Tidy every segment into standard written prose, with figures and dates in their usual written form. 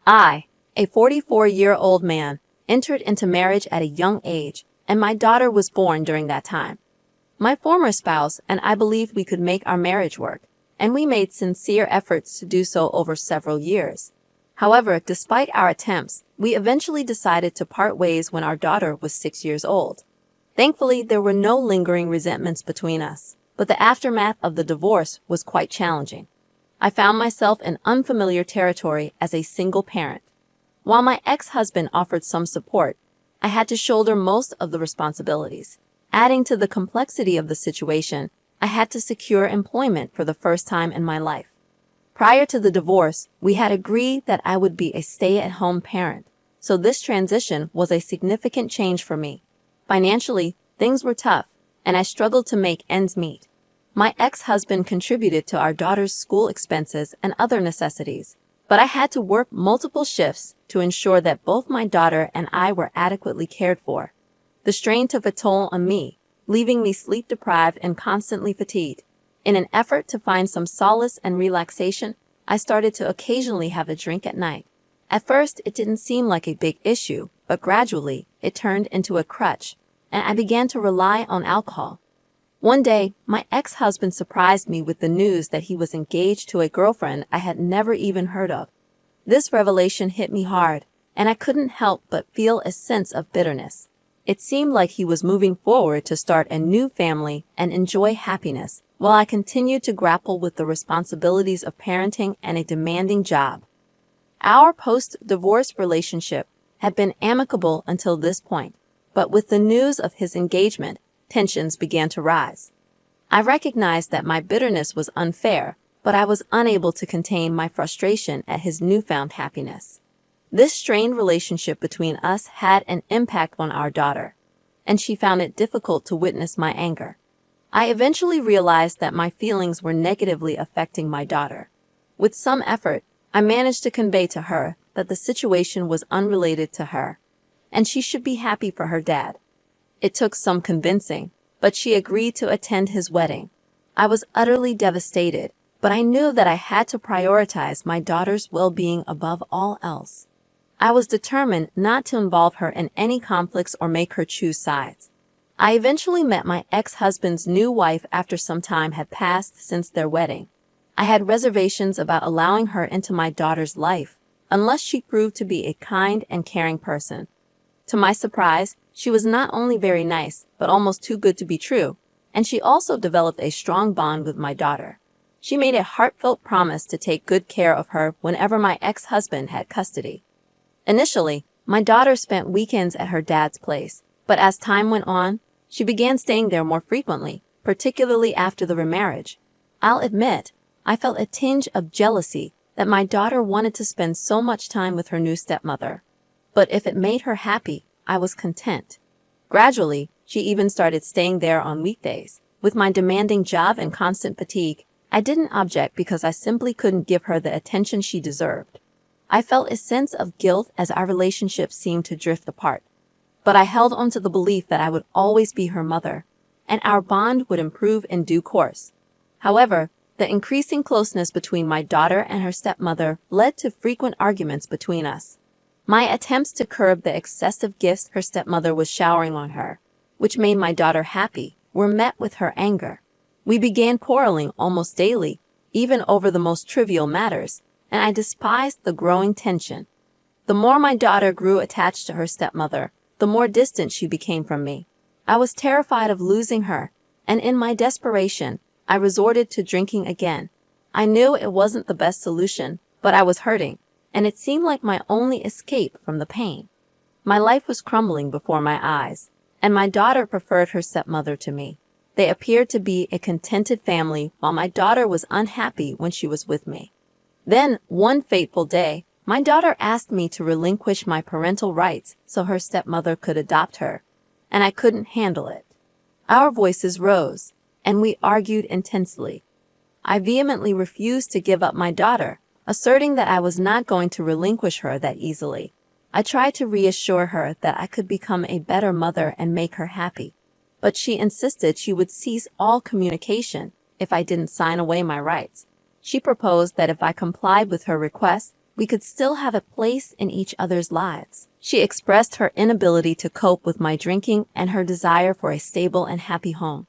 I, a 44-year-old man, entered into marriage at a young age, and my daughter was born during that time. My former spouse and I believed we could make our marriage work, and we made sincere efforts to do so over several years. However, despite our attempts, we eventually decided to part ways when our daughter was 6 years old. Thankfully, there were no lingering resentments between us, but the aftermath of the divorce was quite challenging. I found myself in unfamiliar territory as a single parent. While my ex-husband offered some support, I had to shoulder most of the responsibilities. Adding to the complexity of the situation, I had to secure employment for the first time in my life. Prior to the divorce, we had agreed that I would be a stay-at-home parent, so this transition was a significant change for me. Financially, things were tough, and I struggled to make ends meet. My ex-husband contributed to our daughter's school expenses and other necessities, but I had to work multiple shifts to ensure that both my daughter and I were adequately cared for. The strain took a toll on me, leaving me sleep-deprived and constantly fatigued. In an effort to find some solace and relaxation, I started to occasionally have a drink at night. At first, it didn't seem like a big issue, but gradually, it turned into a crutch, and I began to rely on alcohol. One day, my ex-husband surprised me with the news that he was engaged to a girlfriend I had never even heard of. This revelation hit me hard, and I couldn't help but feel a sense of bitterness. It seemed like he was moving forward to start a new family and enjoy happiness, while I continued to grapple with the responsibilities of parenting and a demanding job. Our post-divorce relationship had been amicable until this point, but with the news of his engagement, tensions began to rise. I recognized that my bitterness was unfair, but I was unable to contain my frustration at his newfound happiness. This strained relationship between us had an impact on our daughter, and she found it difficult to witness my anger. I eventually realized that my feelings were negatively affecting my daughter. With some effort, I managed to convey to her that the situation was unrelated to her, and she should be happy for her dad. It took some convincing, but she agreed to attend his wedding. I was utterly devastated, but I knew that I had to prioritize my daughter's well-being above all else. I was determined not to involve her in any conflicts or make her choose sides. I eventually met my ex-husband's new wife after some time had passed since their wedding. I had reservations about allowing her into my daughter's life, unless she proved to be a kind and caring person. To my surprise, she was not only very nice, but almost too good to be true, and she also developed a strong bond with my daughter. She made a heartfelt promise to take good care of her whenever my ex-husband had custody. Initially, my daughter spent weekends at her dad's place, but as time went on, she began staying there more frequently, particularly after the remarriage. I'll admit, I felt a tinge of jealousy that my daughter wanted to spend so much time with her new stepmother. But if it made her happy, I was content. Gradually, she even started staying there on weekdays. With my demanding job and constant fatigue, I didn't object because I simply couldn't give her the attention she deserved. I felt a sense of guilt as our relationship seemed to drift apart. But I held on to the belief that I would always be her mother, and our bond would improve in due course. However, the increasing closeness between my daughter and her stepmother led to frequent arguments between us. My attempts to curb the excessive gifts her stepmother was showering on her, which made my daughter happy, were met with her anger. We began quarreling almost daily, even over the most trivial matters, and I despised the growing tension. The more my daughter grew attached to her stepmother, the more distant she became from me. I was terrified of losing her, and in my desperation, I resorted to drinking again. I knew it wasn't the best solution, but I was hurting, and it seemed like my only escape from the pain. My life was crumbling before my eyes, and my daughter preferred her stepmother to me. They appeared to be a contented family while my daughter was unhappy when she was with me. Then, one fateful day, my daughter asked me to relinquish my parental rights so her stepmother could adopt her, and I couldn't handle it. Our voices rose, and we argued intensely. I vehemently refused to give up my daughter, asserting that I was not going to relinquish her that easily. I tried to reassure her that I could become a better mother and make her happy, but she insisted she would cease all communication if I didn't sign away my rights. She proposed that if I complied with her request, we could still have a place in each other's lives. She expressed her inability to cope with my drinking and her desire for a stable and happy home,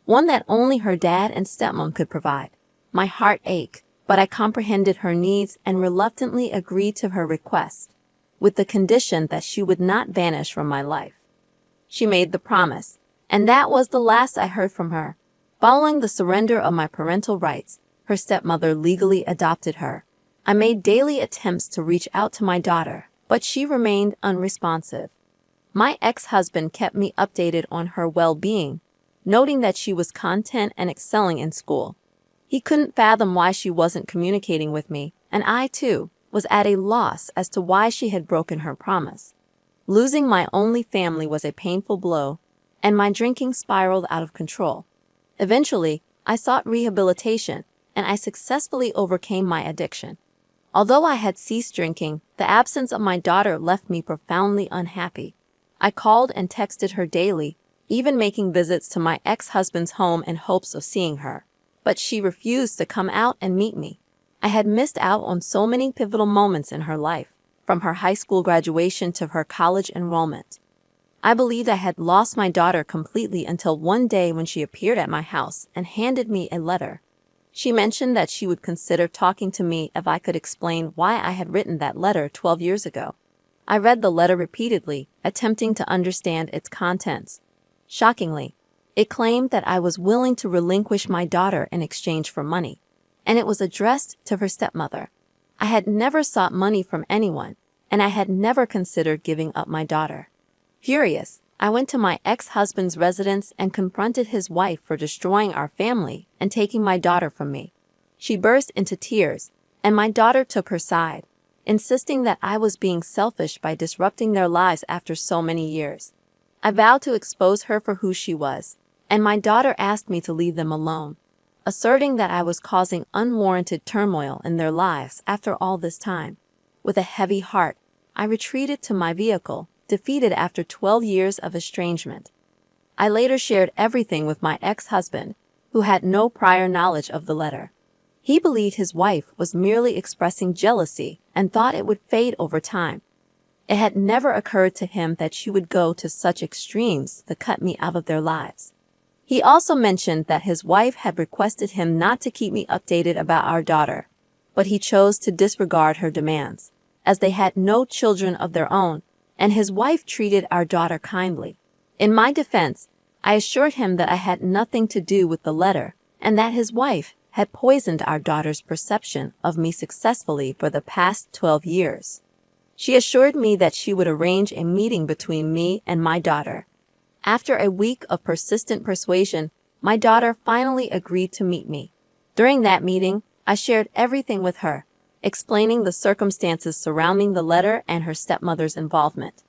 one that only her dad and stepmom could provide. My heart ached, but I comprehended her needs and reluctantly agreed to her request, with the condition that she would not vanish from my life. She made the promise, and that was the last I heard from her. Following the surrender of my parental rights, her stepmother legally adopted her. I made daily attempts to reach out to my daughter, but she remained unresponsive. My ex-husband kept me updated on her well-being, noting that she was content and excelling in school. He couldn't fathom why she wasn't communicating with me, and I, too, was at a loss as to why she had broken her promise. Losing my only family was a painful blow, and my drinking spiraled out of control. Eventually, I sought rehabilitation, and I successfully overcame my addiction. Although I had ceased drinking, the absence of my daughter left me profoundly unhappy. I called and texted her daily, even making visits to my ex-husband's home in hopes of seeing her. But she refused to come out and meet me. I had missed out on so many pivotal moments in her life, from her high school graduation to her college enrollment. I believed I had lost my daughter completely until one day when she appeared at my house and handed me a letter. She mentioned that she would consider talking to me if I could explain why I had written that letter 12 years ago. I read the letter repeatedly, attempting to understand its contents. Shockingly, it claimed that I was willing to relinquish my daughter in exchange for money, and it was addressed to her stepmother. I had never sought money from anyone, and I had never considered giving up my daughter. Furious, I went to my ex-husband's residence and confronted his wife for destroying our family and taking my daughter from me. She burst into tears, and my daughter took her side, insisting that I was being selfish by disrupting their lives after so many years. I vowed to expose her for who she was, and my daughter asked me to leave them alone, asserting that I was causing unwarranted turmoil in their lives after all this time. With a heavy heart, I retreated to my vehicle, defeated after 12 years of estrangement. I later shared everything with my ex-husband, who had no prior knowledge of the letter. He believed his wife was merely expressing jealousy and thought it would fade over time. It had never occurred to him that she would go to such extremes to cut me out of their lives. He also mentioned that his wife had requested him not to keep me updated about our daughter, but he chose to disregard her demands, as they had no children of their own, and his wife treated our daughter kindly. In my defense, I assured him that I had nothing to do with the letter, and that his wife had poisoned our daughter's perception of me successfully for the past 12 years. She assured me that she would arrange a meeting between me and my daughter. After a week of persistent persuasion, my daughter finally agreed to meet me. During that meeting, I shared everything with her, explaining the circumstances surrounding the letter and her stepmother's involvement.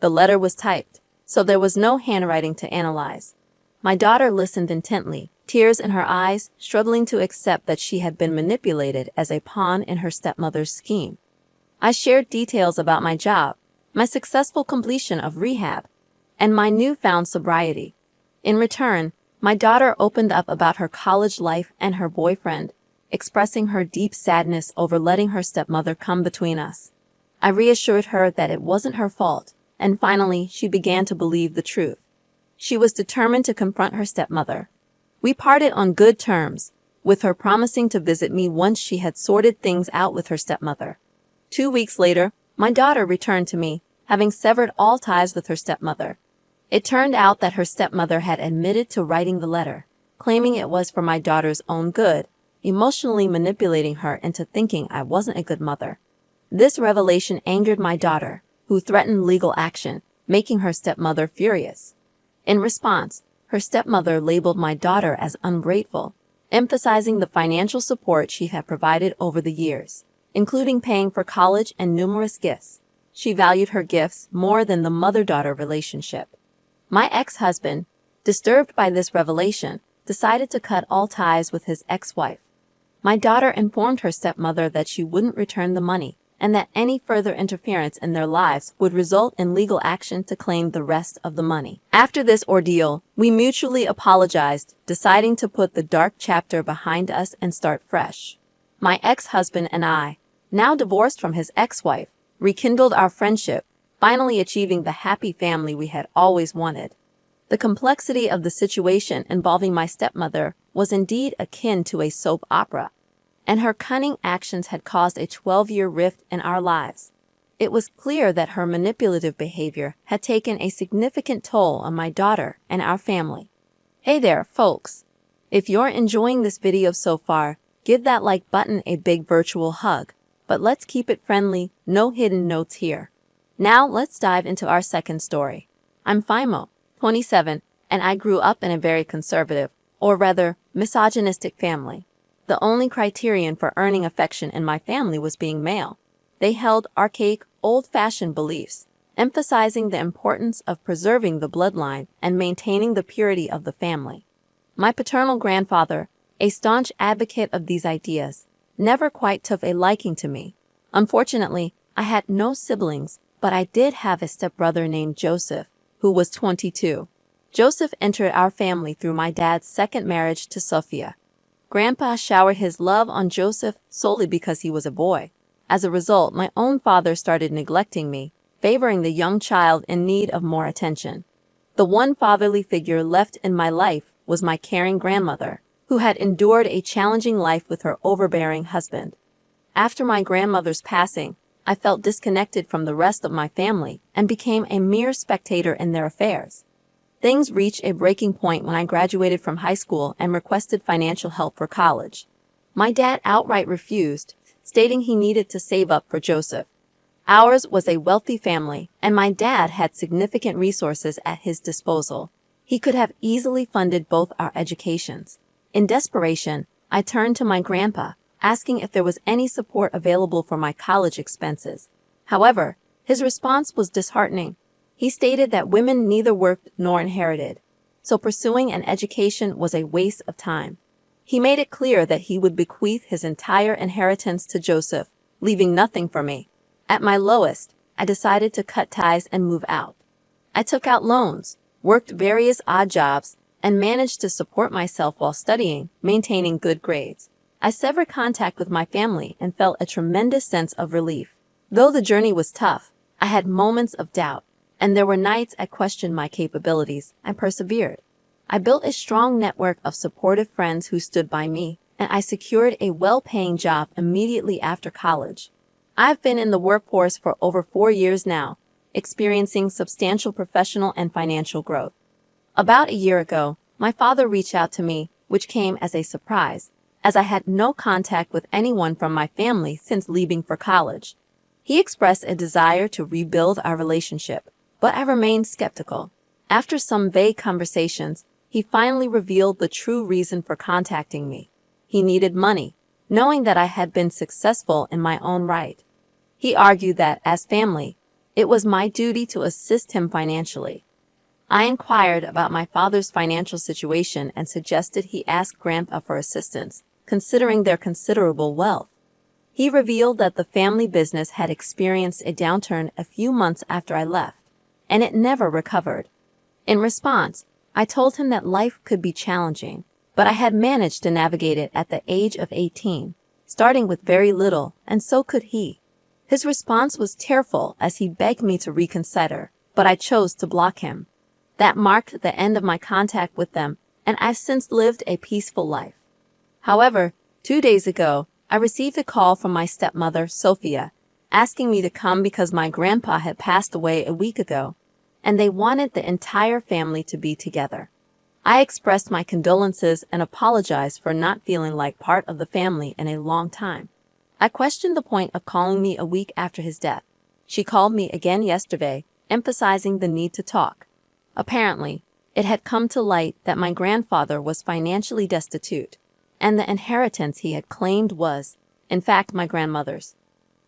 The letter was typed, so there was no handwriting to analyze. My daughter listened intently, tears in her eyes, struggling to accept that she had been manipulated as a pawn in her stepmother's scheme. I shared details about my job, my successful completion of rehab, and my newfound sobriety. In return, my daughter opened up about her college life and her boyfriend, expressing her deep sadness over letting her stepmother come between us. I reassured her that it wasn't her fault, and finally she began to believe the truth. She was determined to confront her stepmother. We parted on good terms, with her promising to visit me once she had sorted things out with her stepmother. 2 weeks later, my daughter returned to me, having severed all ties with her stepmother. It turned out that her stepmother had admitted to writing the letter, claiming it was for my daughter's own good, emotionally manipulating her into thinking I wasn't a good mother. This revelation angered my daughter, who threatened legal action, making her stepmother furious. In response, her stepmother labeled my daughter as ungrateful, emphasizing the financial support she had provided over the years, including paying for college and numerous gifts. She valued her gifts more than the mother-daughter relationship. My ex-husband, disturbed by this revelation, decided to cut all ties with his ex-wife. My daughter informed her stepmother that she wouldn't return the money and that any further interference in their lives would result in legal action to claim the rest of the money. After this ordeal, we mutually apologized, deciding to put the dark chapter behind us and start fresh. My ex-husband and I, now divorced from his ex-wife, rekindled our friendship, finally achieving the happy family we had always wanted. The complexity of the situation involving my stepmother was indeed akin to a soap opera, and her cunning actions had caused a 12-year rift in our lives. It was clear that her manipulative behavior had taken a significant toll on my daughter and our family. Hey there, folks! If you're enjoying this video so far, give that like button a big virtual hug. But let's keep it friendly, no hidden notes here. Now let's dive into our second story. I'm Fimo, 27, and I grew up in a very conservative, or rather, misogynistic family. The only criterion for earning affection in my family was being male. They held archaic, old-fashioned beliefs, emphasizing the importance of preserving the bloodline and maintaining the purity of the family. My paternal grandfather, a staunch advocate of these ideas, never quite took a liking to me. Unfortunately, I had no siblings, but I did have a stepbrother named Joseph, who was 22. Joseph entered our family through my dad's second marriage to Sophia. Grandpa showered his love on Joseph solely because he was a boy. As a result, my own father started neglecting me, favoring the young child in need of more attention. The one fatherly figure left in my life was my caring grandmother, who had endured a challenging life with her overbearing husband. After my grandmother's passing, I felt disconnected from the rest of my family and became a mere spectator in their affairs. Things reached a breaking point when I graduated from high school and requested financial help for college. My dad outright refused, stating he needed to save up for Joseph. Ours was a wealthy family, and my dad had significant resources at his disposal. He could have easily funded both our educations. In desperation, I turned to my grandpa, asking if there was any support available for my college expenses. However, his response was disheartening. He stated that women neither worked nor inherited, so pursuing an education was a waste of time. He made it clear that he would bequeath his entire inheritance to Joseph, leaving nothing for me. At my lowest, I decided to cut ties and move out. I took out loans, worked various odd jobs, and managed to support myself while studying, maintaining good grades. I severed contact with my family and felt a tremendous sense of relief. Though the journey was tough, I had moments of doubt, and there were nights I questioned my capabilities and persevered. I built a strong network of supportive friends who stood by me, and I secured a well-paying job immediately after college. I've been in the workforce for over 4 years now, experiencing substantial professional and financial growth. About a year ago, my father reached out to me, which came as a surprise, as I had no contact with anyone from my family since leaving for college. He expressed a desire to rebuild our relationship, but I remained skeptical. After some vague conversations, he finally revealed the true reason for contacting me. He needed money, knowing that I had been successful in my own right. He argued that, as family, it was my duty to assist him financially. I inquired about my father's financial situation and suggested he ask Grandpa for assistance, considering their considerable wealth. He revealed that the family business had experienced a downturn a few months after I left, and it never recovered. In response, I told him that life could be challenging, but I had managed to navigate it at the age of 18, starting with very little, and so could he. His response was tearful as he begged me to reconsider, but I chose to block him. That marked the end of my contact with them, and I've since lived a peaceful life. However, 2 days ago, I received a call from my stepmother, Sophia, asking me to come because my grandpa had passed away a week ago, and they wanted the entire family to be together. I expressed my condolences and apologized for not feeling like part of the family in a long time. I questioned the point of calling me a week after his death. She called me again yesterday, emphasizing the need to talk. Apparently, it had come to light that my grandfather was financially destitute, and the inheritance he had claimed was, in fact, my grandmother's.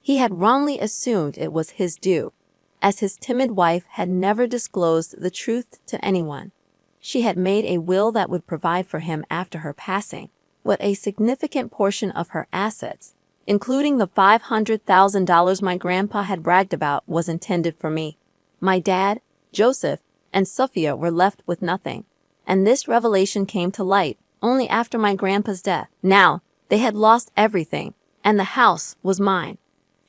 He had wrongly assumed it was his due, as his timid wife had never disclosed the truth to anyone. She had made a will that would provide for him after her passing, with a significant portion of her assets, including the $500,000 my grandpa had bragged about, was intended for me. My dad, Joseph, and Sophia were left with nothing, and this revelation came to light only after my grandpa's death. Now, they had lost everything, and the house was mine.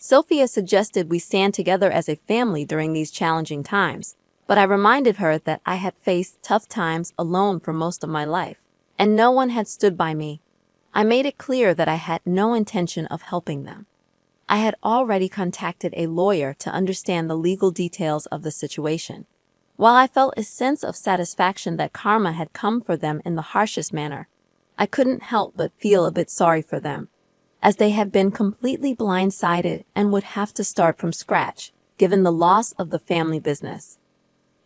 Sophia suggested we stand together as a family during these challenging times, but I reminded her that I had faced tough times alone for most of my life, and no one had stood by me. I made it clear that I had no intention of helping them. I had already contacted a lawyer to understand the legal details of the situation. While I felt a sense of satisfaction that karma had come for them in the harshest manner, I couldn't help but feel a bit sorry for them, as they had been completely blindsided and would have to start from scratch, given the loss of the family business.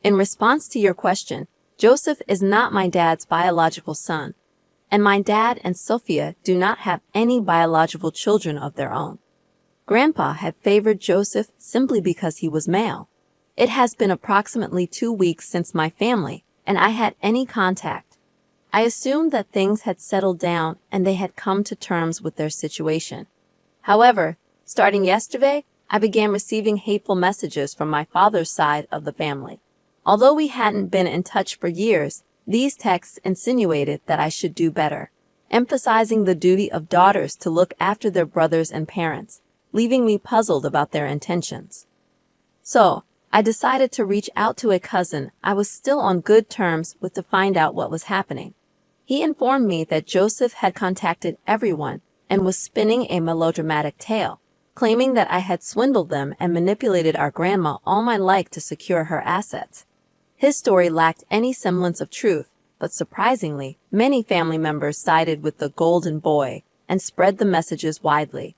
In response to your question, Joseph is not my dad's biological son, and my dad and Sophia do not have any biological children of their own. Grandpa had favored Joseph simply because he was male. It has been approximately 2 weeks since my family and I had any contact. I assumed that things had settled down and they had come to terms with their situation. However, starting yesterday, I began receiving hateful messages from my father's side of the family. Although we hadn't been in touch for years, these texts insinuated that I should do better, emphasizing the duty of daughters to look after their brothers and parents, leaving me puzzled about their intentions. So, I decided to reach out to a cousin I was still on good terms with to find out what was happening. He informed me that Joseph had contacted everyone and was spinning a melodramatic tale, claiming that I had swindled them and manipulated our grandma all my life to secure her assets. His story lacked any semblance of truth, but surprisingly, many family members sided with the golden boy and spread the messages widely.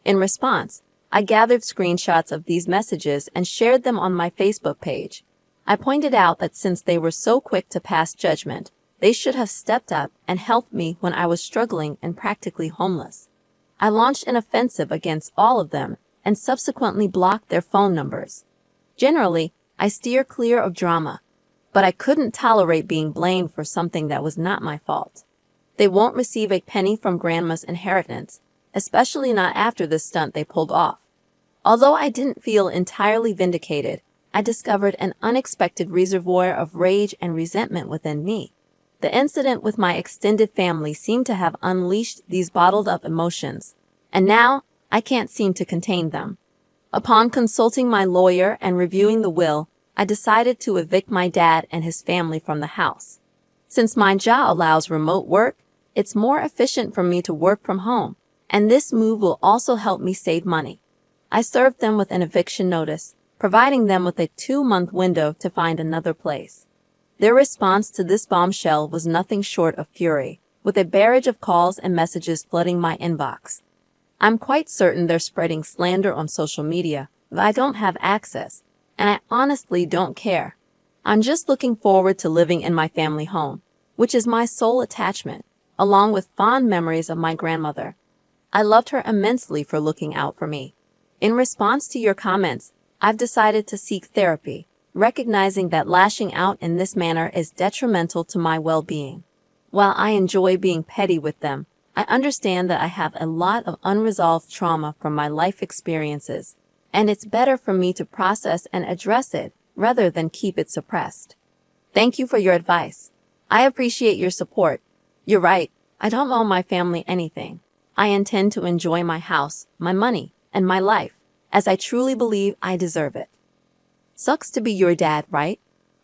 In response, I gathered screenshots of these messages and shared them on my Facebook page. I pointed out that since they were so quick to pass judgment, they should have stepped up and helped me when I was struggling and practically homeless. I launched an offensive against all of them and subsequently blocked their phone numbers. Generally, I steer clear of drama, but I couldn't tolerate being blamed for something that was not my fault. They won't receive a penny from grandma's inheritance, especially not after the stunt they pulled off. Although I didn't feel entirely vindicated, I discovered an unexpected reservoir of rage and resentment within me. The incident with my extended family seemed to have unleashed these bottled-up emotions, and now I can't seem to contain them. Upon consulting my lawyer and reviewing the will, I decided to evict my dad and his family from the house. Since my job allows remote work, it's more efficient for me to work from home, and this move will also help me save money. I served them with an eviction notice, providing them with a 2-month window to find another place. Their response to this bombshell was nothing short of fury, with a barrage of calls and messages flooding my inbox. I'm quite certain they're spreading slander on social media, but I don't have access, and I honestly don't care. I'm just looking forward to living in my family home, which is my sole attachment, along with fond memories of my grandmother. I loved her immensely for looking out for me. In response to your comments, I've decided to seek therapy, recognizing that lashing out in this manner is detrimental to my well-being. While I enjoy being petty with them, I understand that I have a lot of unresolved trauma from my life experiences, and it's better for me to process and address it rather than keep it suppressed. Thank you for your advice. I appreciate your support. You're right, I don't owe my family anything. I intend to enjoy my house, my money, and my life, as I truly believe I deserve it. Sucks to be your dad, right?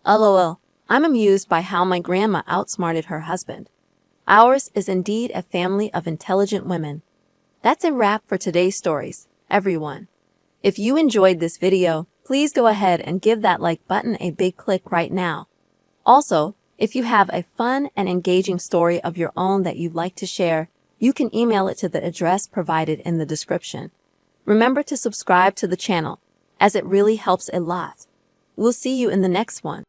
LOL, I'm amused by how my grandma outsmarted her husband. Ours is indeed a family of intelligent women. That's a wrap for today's stories, everyone. If you enjoyed this video, please go ahead and give that like button a big click right now. Also, if you have a fun and engaging story of your own that you'd like to share, you can email it to the address provided in the description. Remember to subscribe to the channel, as it really helps a lot. We'll see you in the next one.